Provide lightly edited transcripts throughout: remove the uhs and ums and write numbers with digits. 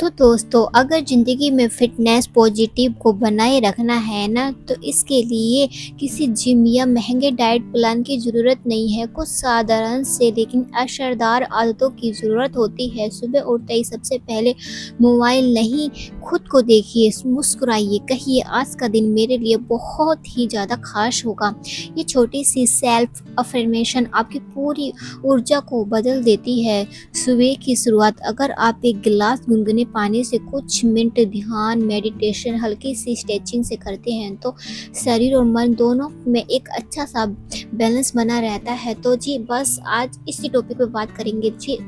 तो दोस्तों, अगर ज़िंदगी में फ़िटनेस पॉजिटिव को बनाए रखना है ना, तो इसके लिए किसी जिम या महंगे डाइट प्लान की ज़रूरत नहीं है। कुछ साधारण से लेकिन असरदार आदतों की ज़रूरत होती है। सुबह उठते ही सबसे पहले मोबाइल नहीं, खुद को देखिए, मुस्कुराइए, कहिए आज का दिन मेरे लिए बहुत ही ज़्यादा ख़ास होगा। ये छोटी सी सेल्फ अफ़र्मेशन आपकी पूरी ऊर्जा को बदल देती है। सुबह की शुरुआत अगर आप एक गिलास गुनगुने पानी से कुछ मिनट ध्यान, मेडिटेशन, हल्की सी स्ट्रेचिंग से करते हैं तो शरीर और मन दोनों में एक अच्छा सा बैलेंस बना रहता है। तो जी बस आज इसी टॉपिक पे बात करेंगे जी,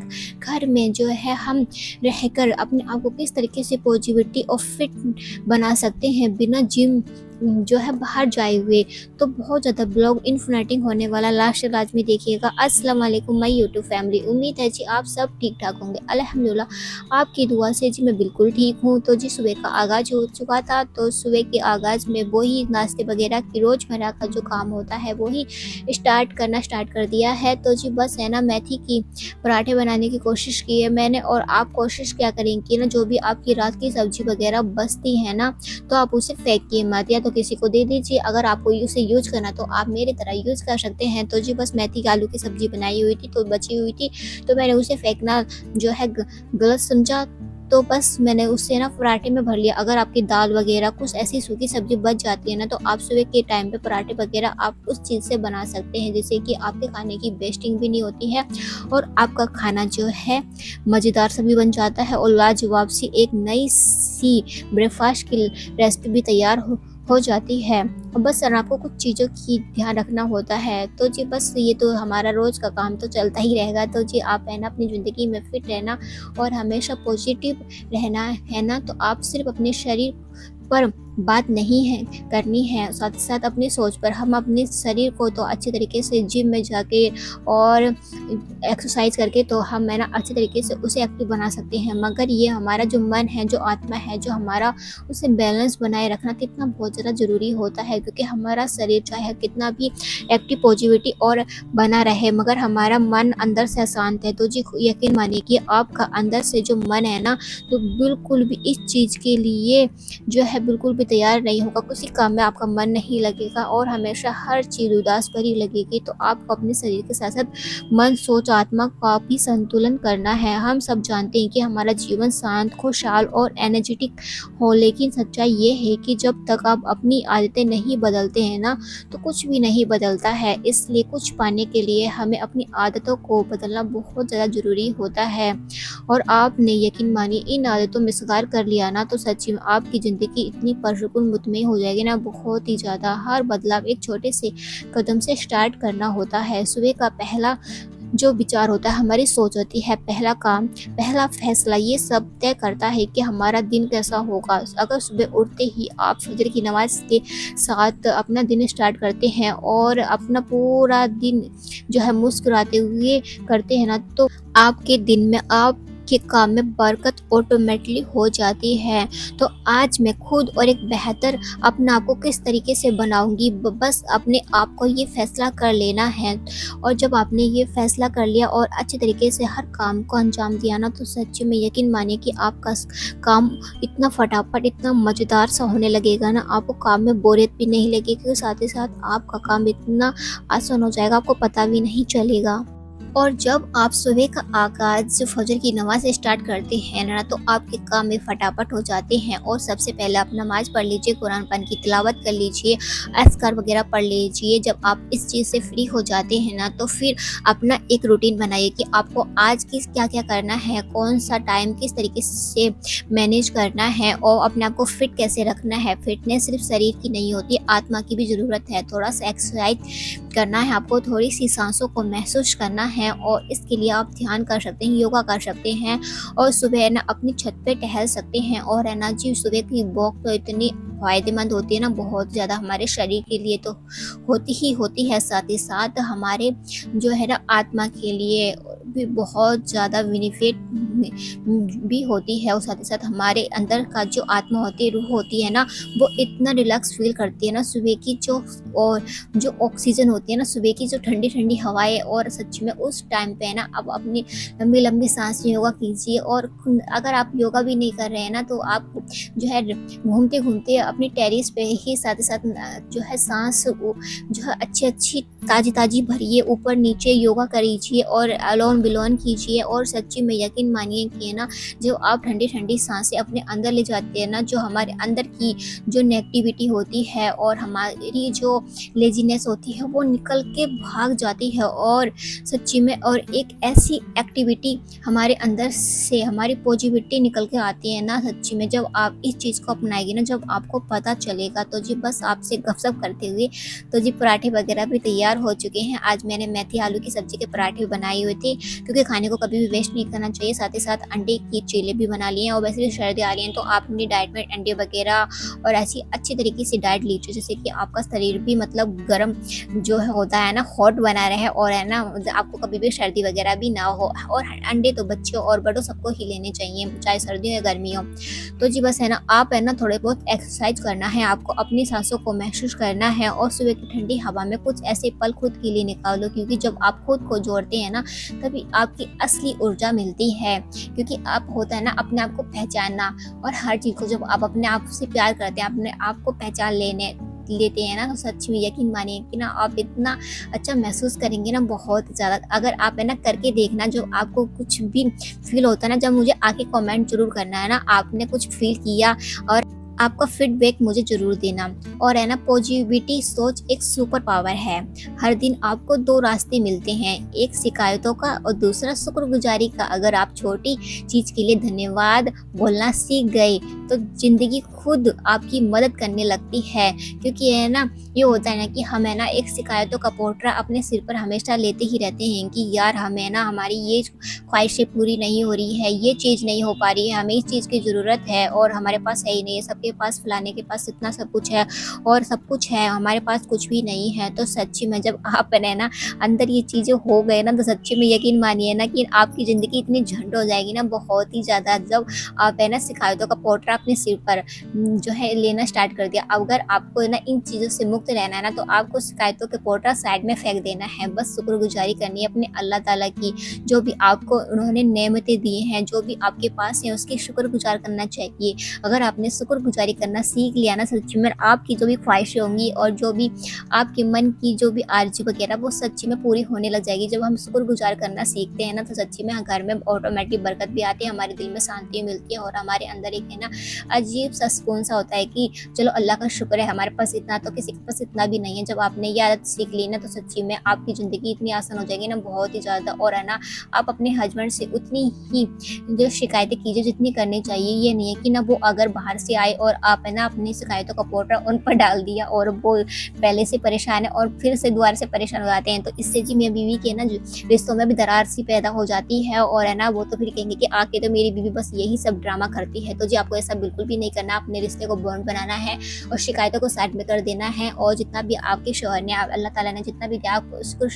घर में जो है हम रहकर अपने आप को किस तरीके से पॉजिटिविटी और फिट बना सकते हैं बिना जिम जो है बाहर जाए हुए। तो बहुत ज़्यादा ब्लॉग इन्फॉर्मेटिव होने वाला लास्ट लाजमी देखिएगा। अस्सलाम वालेकुम माय यूट्यूब फैमिली, उम्मीद है जी आप सब ठीक ठाक होंगे। अल्हम्दुलिल्लाह आपकी दुआ से जी मैं बिल्कुल ठीक हूँ। तो जी सुबह का आगाज़ हो चुका था, तो सुबह के आगाज़ में वही नाश्ते वगैरह की रोज़मर्रा का जो काम होता है वही स्टार्ट कर दिया है। तो जी बस है ना, मेथी की पराठे बनाने की कोशिश की है मैंने। और आप कोशिश क्या करें कि ना, जो भी आपकी रात की सब्जी वगैरह बचती है ना, तो आप उसे फेंकिए मत, या तो किसी को दे दीजिए। अगर आपको उसे यूज़ करना तो आप मेरी तरह यूज़ कर सकते हैं। तो जी बस मेथी की आलू की सब्ज़ी बनाई हुई थी, तो बची हुई थी, तो मैंने उसे फेंकना जो है गलत समझा। तो बस मैंने उससे ना पराठे में भर लिया। अगर आपकी दाल वगैरह कुछ ऐसी सूखी सब्ज़ी बच जाती है ना, तो आप सुबह के टाइम पे पराठे वगैरह आप उस चीज़ से बना सकते हैं, जिससे कि आपके खाने की वेस्टिंग भी नहीं होती है और आपका खाना जो है मज़ेदार सा भी बन जाता है और लाजवाब सी एक नई सी ब्रेकफ़ास्ट की रेसिपी भी तैयार हो जाती है। और बस सर आपको कुछ चीज़ों की ध्यान रखना होता है। तो जी बस ये तो हमारा रोज़ का काम तो चलता ही रहेगा। तो जी आप है ना, अपनी ज़िंदगी में फिट रहना और हमेशा पॉजिटिव रहना है ना, तो आप सिर्फ अपने शरीर पर बात नहीं है करनी है, साथ ही साथ अपनी सोच पर। हम अपने शरीर को तो अच्छे तरीके से जिम में जाके और एक्सरसाइज करके तो हम है ना अच्छे तरीके से उसे एक्टिव बना सकते हैं, मगर ये हमारा जो मन है, जो आत्मा है, जो हमारा, उसे बैलेंस बनाए रखना कितना बहुत ज़्यादा ज़रूरी होता है। क्योंकि हमारा शरीर चाहे कितना भी एक्टिव पॉजिटिविटी और बना रहे, मगर हमारा मन अंदर से अशांत है, तो जी यकीन मानिए कि आपका अंदर से जो मन है ना, तो बिल्कुल भी इस चीज़ के लिए जो है बिल्कुल भी तैयार नहीं होगा। किसी काम में आपका मन नहीं लगेगा और हमेशा हर चीज़ उदास भरी लगेगी। तो आपको अपने शरीर के साथ साथ मन, सोच, आत्मा का भी संतुलन करना है। हम सब जानते हैं कि हमारा जीवन शांत, खुशहाल और एनर्जेटिक हो, लेकिन सच्चाई ये है कि जब तक आप अपनी आदतें नहीं बदलते हैं ना, तो कुछ भी नहीं बदलता है। इसलिए कुछ पाने के लिए हमें अपनी आदतों को बदलना बहुत ज़्यादा ज़रूरी होता है। और आपने यकीन मानिए इन आदतों में सुधार कर लिया ना, तो सच्ची में आपकी ज़िंदगी इतनी परसुकून मुतमईन हो जाएगी ना, बहुत ही ज़्यादा। हर बदलाव एक छोटे से कदम से स्टार्ट करना होता है। सुबह का पहला जो विचार होता है, हमारी सोच होती है, पहला काम, पहला फैसला, ये सब तय करता है कि हमारा दिन कैसा होगा। अगर सुबह उठते ही आप फजर की नमाज के साथ अपना दिन स्टार्ट करते हैं और अपना पूरा दिन जो है मुस्कुराते हुए करते हैं ना, तो आपके दिन में आपके काम में बरकत ऑटोमेटिकली हो जाती है। तो आज मैं खुद और एक बेहतर अपना आप को किस तरीके से बनाऊंगी, बस अपने आप को ये फैसला कर लेना है। और जब आपने ये फैसला कर लिया और अच्छे तरीके से हर काम को अंजाम दिया ना, तो सच्ची में यकीन मानिए कि आपका काम इतना फटाफट, इतना मज़ेदार सा होने लगेगा ना, आपको काम में बोरियत भी नहीं लगेगी। साथ ही साथ आपका काम इतना आसान हो जाएगा, आपको पता भी नहीं चलेगा। और जब आप सुबह का आगाज़ फजर की नमाज से स्टार्ट करते हैं ना, तो आपके काम में फटाफट हो जाते हैं। और सबसे पहले आप नमाज़ पढ़ लीजिए, कुरान पाक की तिलावत कर लीजिए, अज़कार वगैरह पढ़ लीजिए। जब आप इस चीज़ से फ्री हो जाते हैं ना, तो फिर अपना एक रूटीन बनाइए कि आपको आज किस क्या-क्या करना है, कौन-सा टाइम किस तरीके से मैनेज करना है और अपने आप को फिट कैसे रखना है। फिटनेस सिर्फ शरीर की नहीं होती, आत्मा की भी ज़रूरत है। थोड़ा-सा एक्सरसाइज करना है आपको, थोड़ी-सी सांसों को महसूस करना है, और इसके लिए आप ध्यान कर सकते हैं, योगा कर सकते हैं और सुबह है ना अपनी छत पे टहल सकते हैं। और है ना जी, सुबह की वॉक तो इतनी फ़ायदेमंद होती है ना, बहुत ज़्यादा हमारे शरीर के लिए तो होती है, साथ ही साथ हमारे जो है ना आत्मा के लिए भी बहुत ज़्यादा बेनिफिट भी होती है और साथ ही साथ हमारे अंदर का जो आत्मा होती है, रूह होती है ना, वो इतना रिलैक्स फील करती है ना सुबह की और जो ऑक्सीजन होती है ना, सुबह की जो ठंडी ठंडी हवाएं, और सच में उस टाइम पे है ना, अब अपनी लंबी लंबी सांस में योगा कीजिए। और अगर आप योगा भी नहीं कर रहे हैं ना, तो आप जो है घूमते घूमते अपनी टेरिस पे ही साथ ही साथ जो है सांस जो है अच्छी अच्छी ताजी ताजी भरिए, ऊपर नीचे योगा करीजिए और अलोन बिलोन कीजिए। और सच्ची में यकीन मानिए कि है ना, जो आप ठंडी ठंडी सांसें अपने अंदर ले जाते हैं ना, जो हमारे अंदर की जो नेगेटिविटी होती है और हमारी जो लेजीनेस होती है, वो निकल के भाग जाती है। और सच्ची में और एक ऐसी एक्टिविटी हमारे अंदर से हमारी पॉजिटिविटी निकल के आती है ना, सच्ची में जब आप इस चीज़ को अपनाएंगे ना, जब आपको पता चलेगा। तो जी बस आपसे गपशप करते हुए तो जी पराठे वगैरह भी तैयार हो चुके हैं। आज मैंने मेथी आलू की सब्जी के पराठे बनाए हुए थे, क्योंकि खाने को कभी भी वेस्ट नहीं करना चाहिए। साथ ही साथ अंडे की चीले भी बना लिए हैं। और वैसे भी सर्दी आ रही है, तो आप अपनी डाइट में अंडे वगैरह और ऐसी अच्छी तरीके से डाइट लीजिए, जैसे कि आपका शरीर भी मतलब गर्म जो है होता है ना, हॉट बना रहे, और है ना आपको कभी भी सर्दी वगैरह भी ना हो। और अंडे तो बच्चों और बड़ों सबको ही लेने चाहिए, चाहे सर्दी हो या गर्मी हो। तो जी बस है ना, आप है ना थोड़े बहुत एक्सरसाइज करना है, आपको अपनी सांसों को महसूस करना है, और सुबह की ठंडी हवा में कुछ ऐसे पल खुद के लिए निकालो, क्योंकि जब आप खुद को जोड़ते हैं ना, तभी आपकी असली ऊर्जा मिलती है। क्योंकि आप होता है ना अपने आप को पहचानना, और हर चीज़ को जब आप अपने आप से प्यार करते हैं, अपने आप को पहचान लेते हैं ना, तो सच में यकीन मानिए कि ना आप इतना अच्छा महसूस करेंगे ना, बहुत ज़्यादा। अगर आप है ना करके देखना, जो आपको कुछ भी फील होता है ना, जब मुझे आके कमेंट जरूर करना है ना, आपने कुछ फील किया, और आपका फीडबैक मुझे ज़रूर देना। और है ना, पॉजिटिविटी सोच एक सुपर पावर है। हर दिन आपको दो रास्ते मिलते हैं, एक शिकायतों का और दूसरा शुक्रगुजारी का। अगर आप छोटी चीज़ के लिए धन्यवाद बोलना सीख गए, तो ज़िंदगी खुद आपकी मदद करने लगती है। क्योंकि है ना, ये होता है ना कि हम है ना एक शिकायतों का पोटरा अपने सिर पर हमेशा लेते ही रहते हैं कि यार हमें ना हमारी ये ख्वाहिशें पूरी नहीं हो रही है, ये चीज़ नहीं हो पा रही है, हमें इस चीज़ की ज़रूरत है और हमारे पास है ही नहीं है। सबके पास फलाने के पास इतना सब कुछ है और सब कुछ है, हमारे पास कुछ भी नहीं है। तो सच्ची में जब आप है ना अंदर ये चीज़ें हो गए ना, तो सच्ची में यकीन मानिए ना कि आपकी ज़िंदगी इतनी झंड हो जाएगी ना, बहुत ही ज़्यादा। जब आप है ना शिकायतों का पोटरा अपने सिर पर जो है लेना स्टार्ट कर दिया। अगर आपको है ना इन चीज़ों से मुक्त रहना है ना, तो आपको शिकायतों के पोटरा साइड में फेंक देना है। बस शुक्रगुजारी करनी है अपने अल्लाह ताला की, जो भी आपको उन्होंने नेमतें दी हैं, जो भी आपके पास है, उसकी शुक्रगुजार करना चाहिए। अगर आपने शुक्रगुजारी करना सीख लिया ना, सच्ची में आपकी जो भी ख्वाहिशें होंगी और जो भी आपके मन की जो भी आरज़ू वगैरह, वो सच्ची में पूरी होने लग जाएगी। जब हम शुक्रगुजार करना सीखते हैं ना, तो सच्ची में घर में ऑटोमेटिक बरकत भी आती है, हमारे दिल में शांति मिलती है, और हमारे अंदर एक है ना अजीब सा सुकून सा होता है कि चलो अल्लाह का शुक्र है, हमारे पास इतना, तो किसी के पास इतना भी नहीं है। जब आपने ये आदत सीख ली ना, तो सच्ची में आपकी ज़िंदगी इतनी आसान हो जाएगी ना, बहुत ही ज़्यादा। और है ना, आप अपने हस्बैंड से उतनी ही जो शिकायतें कीजिए जितनी करनी चाहिए। ये नहीं है कि ना वो अगर बाहर से आए और आप है ना अपनी शिकायतों का पोटरा उन पर डाल दिया, और वो पहले से परेशान है और फिर से दोबारा से परेशान हो जाते हैं। तो इससे जी मेरी बीवी के ना रिश्तों में भी दरार सी पैदा हो जाती है, और है ना वो तो फिर कहेंगे कि आके तो मेरी बीवी बस यही सब ड्रामा करती है। तो जी आपको ऐसा बिल्कुल भी नहीं करना, अपने रिश्ते को बॉन्ड बनाना है और शिकायतों को साइड में कर देना है। और जितना भी आपके शौहर ने, अल्लाह ताला ने जितना भी दिया, आपको उसको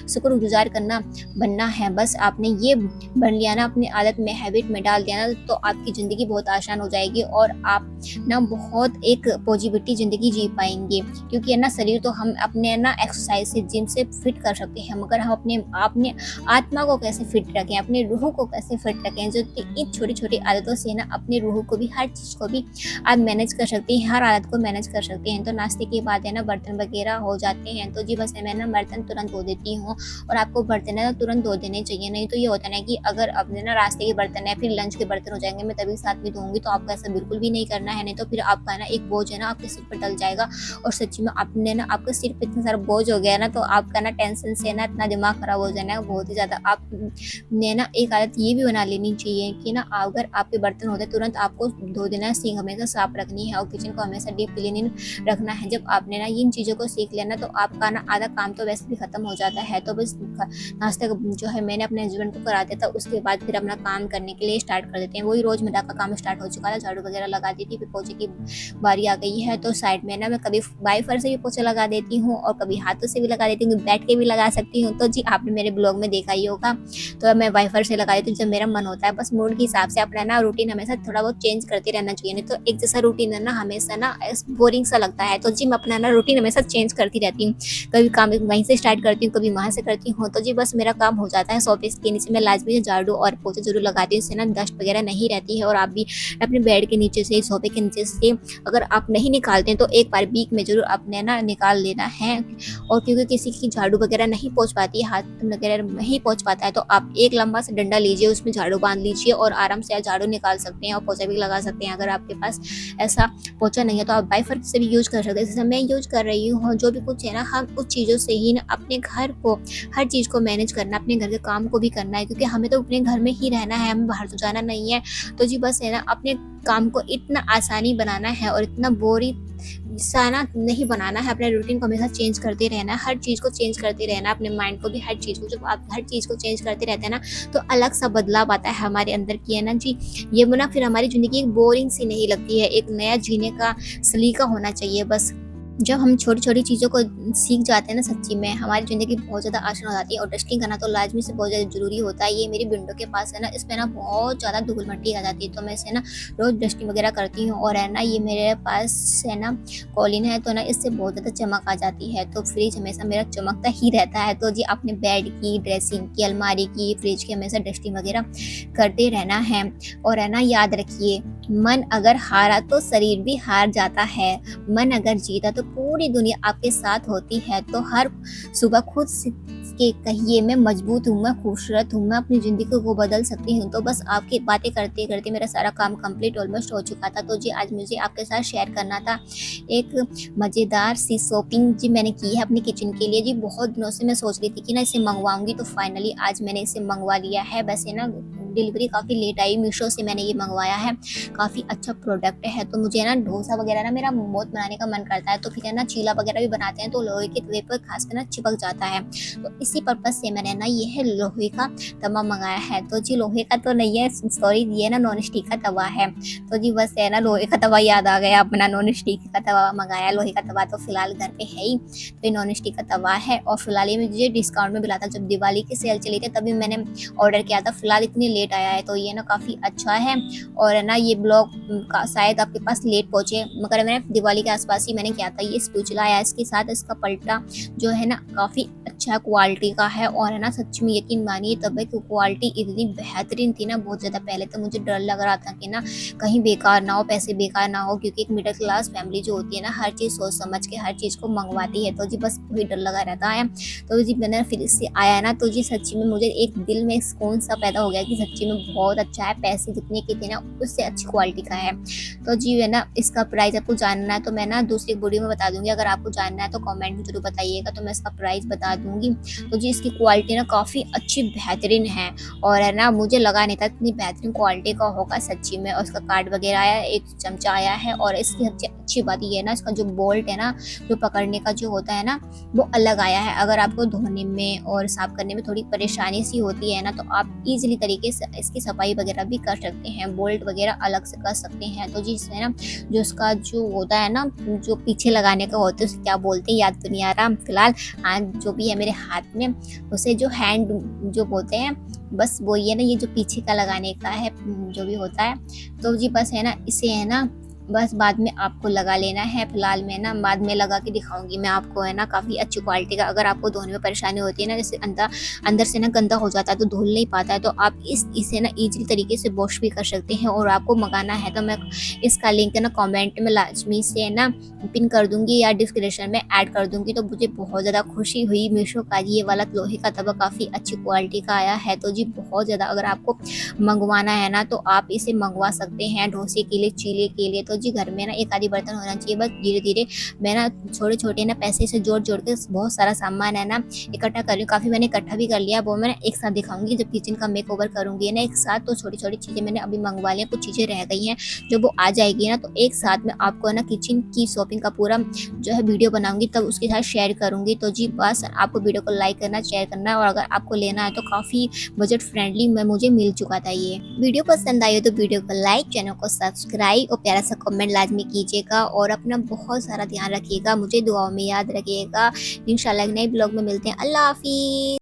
शुक्रगुजार करना बनना है। बस आपने ये बन लिया ना, अपनी आदत में, हैबिट में डाल दिया ना, तो आपकी ज़िंदगी बहुत आसान हो जाएगी, और आप ना बहुत एक पॉजिटिविटी ज़िंदगी जी पाएंगे। क्योंकि है ना शरीर तो हम अपने ना एक्सरसाइज से, जिम से फिट कर सकते हैं, मगर हम अपने आत्मा को कैसे फिट रखें, अपने रूह को कैसे फिट रखें, जो इन छोटी छोटी आदतों से ना अपने रूह को भी, हर चीज़ को भी आप मैनेज कर सकते हैं, हर आदत को मैनेज कर सकते हैं। तो नाश्ते के बाद है ना बर्तन वगैरह हो जाते हैं, तो जी बस मैं ना बर्तन तुरंत धो देती हूँ, और आपको बर्तन है ना तुरंत धो देने चाहिए। नहीं तो ये होता है ना कि अगर अपने ना रास्ते के बर्तन है, फिर लंच के बर्तन हो जाएंगे, मैं तभी साथ में धोऊंगी। तो आपको ऐसा बिल्कुल भी नहीं करना है, नहीं तो फिर आपका ना एक बोझ है ना आपके सिर पर डल जाएगा। और सच्ची में आपने ना आपके सिर पे इतना सारा बोझ हो गया ना, तो आपका ना टेंशन से ना इतना दिमाग खराब हो जाना है बहुत ही ज़्यादा। आपने ना एक आदत ये भी बना लेनी चाहिए कि ना अगर आपके बर्तन होते तुरंत आपको धो देना है, सिंक हमेशा साफ रखनी है, और किचन को हमेशा डीप क्लीनिंग रखना है। जब आपने ना इन चीज़ों को सीख लिया ना, तो आपका ना आधा काम तो वैसे भी खत्म हो जाता है। तो बस नाश्ते जो है मैंने अपने हस्बैंड को करा दिया था, उसके बाद फिर अपना काम करने के लिए स्टार्ट कर देते हैं। वही रोज़मर्रा का काम स्टार्ट हो चुका था, झाड़ू वगैरह लगा दी थी, फिर पोछे की बारी आ गई है। तो साइड में ना मैं कभी वाइपर से भी पोछा लगा देती हूँ और कभी हाथों से भी लगा देती हूँ, बैठ के भी लगा सकती हूँ। तो जी आपने मेरे ब्लॉग में देखा ही होगा। तो मैं वाइपर से लगा देती हूँ जब मेरा मन होता है। बस मूड के हिसाब से अपना ना रूटीन हमेशा थोड़ा बहुत चेंज करते रहना चाहिए, नहीं तो एक जैसा रूटीन है ना हमेशा ना बोरिंग सा लगता है। तो जी मैं अपना ना रूटीन हमेशा चेंज करती रहती हूँ, कभी काम वहीं से स्टार्ट करती हूँ, कभी वहाँ से करती हूँ। तो जी बस मेरा काम हो जाता है। सोफे के नीचे मैं लाजमी झाड़ू और पोछा जरूर लगाती हूँ, इससे ना डस्ट वगैरह नहीं रहती है। और आप भी अपने बेड के नीचे से, सोफे के नीचे से अगर आप नहीं निकालते हैं तो एक बार वीक में जरूर अपने ना निकाल लेना है। और क्योंकि किसी की झाड़ू वगैरह नहीं पहुंच पाती है, हाथ वगैरह नहीं पहुंच पाता है, तो आप एक लंबा सा डंडा लीजिए, उसमें झाड़ू बांध लीजिए और आराम से आप झाड़ू निकाल सकते हैं और पोछा भी लगा सकते हैं। अगर आपके पास ऐसा पोछा नहीं है तो आप वाइपर से भी यूज कर सकते हैं, जैसे मैं यूज कर रही हूँ। जो भी कुछ है ना, हम उस चीज़ों से ही ना अपने घर को, हर चीज़ को मैनेज करना, अपने घर के काम को भी करना है, क्योंकि हमें तो अपने घर में ही रहना है, हमें बाहर तो जाना नहीं है। तो जी बस है ना, अपने काम को इतना आसानी बनाना है और इतना बोरी सा ना नहीं बनाना है। अपने रूटीन को हमेशा चेंज करते रहना है, हर चीज़ को चेंज करते रहना है, अपने माइंड को भी, हर चीज़ को। जब आप हर चीज़ को चेंज करते रहते हैं ना, तो अलग सा बदलाव आता है हमारे अंदर की, है ना जी। ये ना फिर हमारी ज़िंदगी एक बोरिंग सी नहीं लगती है, एक नया जीने का सलीका होना चाहिए बस। जब हम छोटी-छोटी चीज़ों को सीख जाते हैं ना, सच्ची में हमारी ज़िंदगी बहुत ज़्यादा आसान हो जाती है। और डस्टिंग करना तो लाज़मी से बहुत ज़्यादा ज़रूरी होता है। ये मेरी विंडो के पास है ना, इसमें ना बहुत ज़्यादा धूल-मिट्टी आ जाती है, तो मैं इसे ना रोज़ डस्टिंग वगैरह करती हूँ। और है ना, ये मेरे पास है ना कॉलिन है, तो ना इससे बहुत ज़्यादा चमक आ जाती है, तो फ्रिज हमेशा मेरा चमकता ही रहता है। तो जी अपने बेड की, ड्रेसिंग की, अलमारी की, फ्रिज की हमेशा डस्टिंग वगैरह करते रहना है। और है ना, याद रखिए, मन अगर हारा तो शरीर भी हार जाता है, मन अगर जीता तो पूरी दुनिया आपके साथ होती है। तो हर सुबह खुद से के कहिए, मैं मजबूत हूँ, मैं खूबसूरत हूँ, मैं अपनी ज़िंदगी को बदल सकती हूँ। तो बस आपकी बातें करते करते मेरा सारा काम कंप्लीट ऑलमोस्ट हो चुका था। तो जी आज मुझे आपके साथ शेयर करना था एक मज़ेदार सी शॉपिंग जी मैंने की है अपनी किचन के लिए। जी बहुत दिनों से मैं सोच रही थी कि ना इसे मंगवाऊंगी, तो फाइनली आज मैंने इसे मंगवा लिया है। वैसे ना डिलीवरी काफ़ी लेट आई, मीशो से मैंने ये मंगवाया है, काफ़ी अच्छा प्रोडक्ट है। तो मुझे ना डोसा वगैरह ना मेरा बहुत बनाने का मन करता है, तो फिर है ना चीला वगैरह भी बनाते हैं, तो लोहे के तवे पर खासकर ना चिपक जाता है। तो इसी पर्पज़ से मैंने ना ये है लोहे का तवा मंगाया है। तो जी लोहे का तो नहीं है, सॉरी, ये ना नॉन स्टिक का तवा है। तो जी बस है ना, लोहे का तवा याद आ गया, अपना नॉन स्टिक का तवा मंगाया। लोहे का तवा तो फिलहाल घर पे है ही, तो ये नॉन स्टिक का तवा है। और फिलहाल ये मुझे डिस्काउंट में मिला था, जब दिवाली की सेल चली थी तभी मैंने ऑर्डर किया था। फिलहाल इतनी लेट आया है, तो ये ना काफ़ी अच्छा है। और है ना, ये ब्लॉग का शायद आपके पास लेट पहुंचे, मगर मैंने दिवाली के आसपास ही मैंने किया था। ये स्पैचुला आया इसके साथ, इसका पलटा जो है ना काफ़ी अच्छा क्वालिटी का है। और है ना, सच में यकीन मानिए तब की क्वालिटी इतनी बेहतरीन थी ना, बहुत ज़्यादा। पहले तो मुझे डर लग रहा था कि ना कहीं बेकार ना हो, पैसे बेकार ना हो, क्योंकि एक मिडिल क्लास फैमिली जो होती है ना, हर चीज़ सोच समझ के हर चीज़ को मंगवाती है। तो जी बस वही डर लगा रहता है। तो जी मैंने फिर इससे आया ना, तो जी सच्ची में मुझे एक दिल में सुकून सा पैदा हो गया कि सच्ची में बहुत अच्छा है, पैसे जितने के थे ना उससे अच्छी क्वालिटी का है। तो जी है ना, इसका प्राइस आपको जानना है तो मैं ना दूसरी वीडियो में बता दूंगी, अगर आपको जानना है तो कमेंट में जरूर बताइएगा, तो मैं इसका प्राइस बता दूंगी। तो जी इसकी क्वालिटी ना काफ़ी अच्छी बेहतरीन है, और है ना मुझे लगा नहीं था इतनी बेहतरीन क्वालिटी का होगा सच्ची में। और इसका कार्ड वगैरह आया, एक चमचा आया है। और इसकी सबसे अच्छी बात ये है ना, इसका जो बोल्ट है ना, जो पकड़ने का जो होता है ना, वो अलग आया है। अगर आपको धोने में और साफ करने में थोड़ी परेशानी सी होती है ना, तो आप इजीली तरीके से इसकी सफाई वगैरह भी कर सकते हैं, बोल्ट वगैरह अलग से कर सकते हैं। तो जी इसमें ना जो इसका जो होता है ना, जो पीछे लगाने का होता है, उसे क्या बोलते हैं याद तो नहीं आ रहा फिलहाल। हाथ जो भी है मेरे हाथ में, उसे जो हैंड जो बोलते हैं, बस वो ये ना, ये जो पीछे का लगाने का है जो भी होता है। तो जी बस है ना, इसे है ना बस बाद में आपको लगा लेना है। फिलहाल मैं ना बाद में लगा के दिखाऊंगी मैं आपको, है ना काफ़ी अच्छी क्वालिटी का। अगर आपको धोने में परेशानी होती है ना, जैसे अंदर से ना गंदा हो जाता है तो धुल नहीं पाता है, तो आप इसे ना इजीली तरीके से वॉश भी कर सकते हैं। और आपको मंगाना है तो मैं इसका लिंक है ना कमेंट में लाजमी से है ना पिन कर दूंगी या डिस्क्रिप्शन में ऐड कर दूंगी। तो मुझे बहुत ज़्यादा खुशी हुई, मीशो का ये वाला लोहे का तवा काफ़ी अच्छी क्वालिटी का आया है। तो जी बहुत ज़्यादा, अगर आपको मंगवाना है ना तो आप इसे मंगवा सकते हैं डोसे के लिए, चीले के लिए। तो जी घर में ना एक आधी बर्तन होना चाहिए, बस धीरे धीरे मैं ना छोटे छोटे ना पैसे से जोड़ जोड़ के बहुत सारा सामान है ना इकट्ठा कर रही हूँ। काफ़ी मैंने इकट्ठा भी कर लिया, वो मैं एक साथ दिखाऊंगी जब किचन का मेक ओवर करूंगी ना एक साथ। तो छोटी छोटी चीज़ें मैंने अभी मंगवा लिया, कुछ चीज़ें रह गई हैं, जब वो आ जाएगी ना तो एक साथ में आपको ना किचन की शॉपिंग का पूरा जो है वीडियो बनाऊंगी, तब उसके साथ शेयर करूंगी। तो जी बस आपको वीडियो को लाइक करना, शेयर करना, और अगर आपको लेना है तो काफ़ी बजट फ्रेंडली में मुझे मिल चुका था। ये वीडियो पसंद आई हो तो वीडियो को लाइक, चैनल को सब्सक्राइब और प्यारा सा कमेंट लाज़मी कीजिएगा और अपना बहुत सारा ध्यान रखिएगा, मुझे दुआओं में याद रखिएगा। इंशाल्लाह एक नए ब्लॉग में मिलते हैं। अल्लाह हाफ़िज़।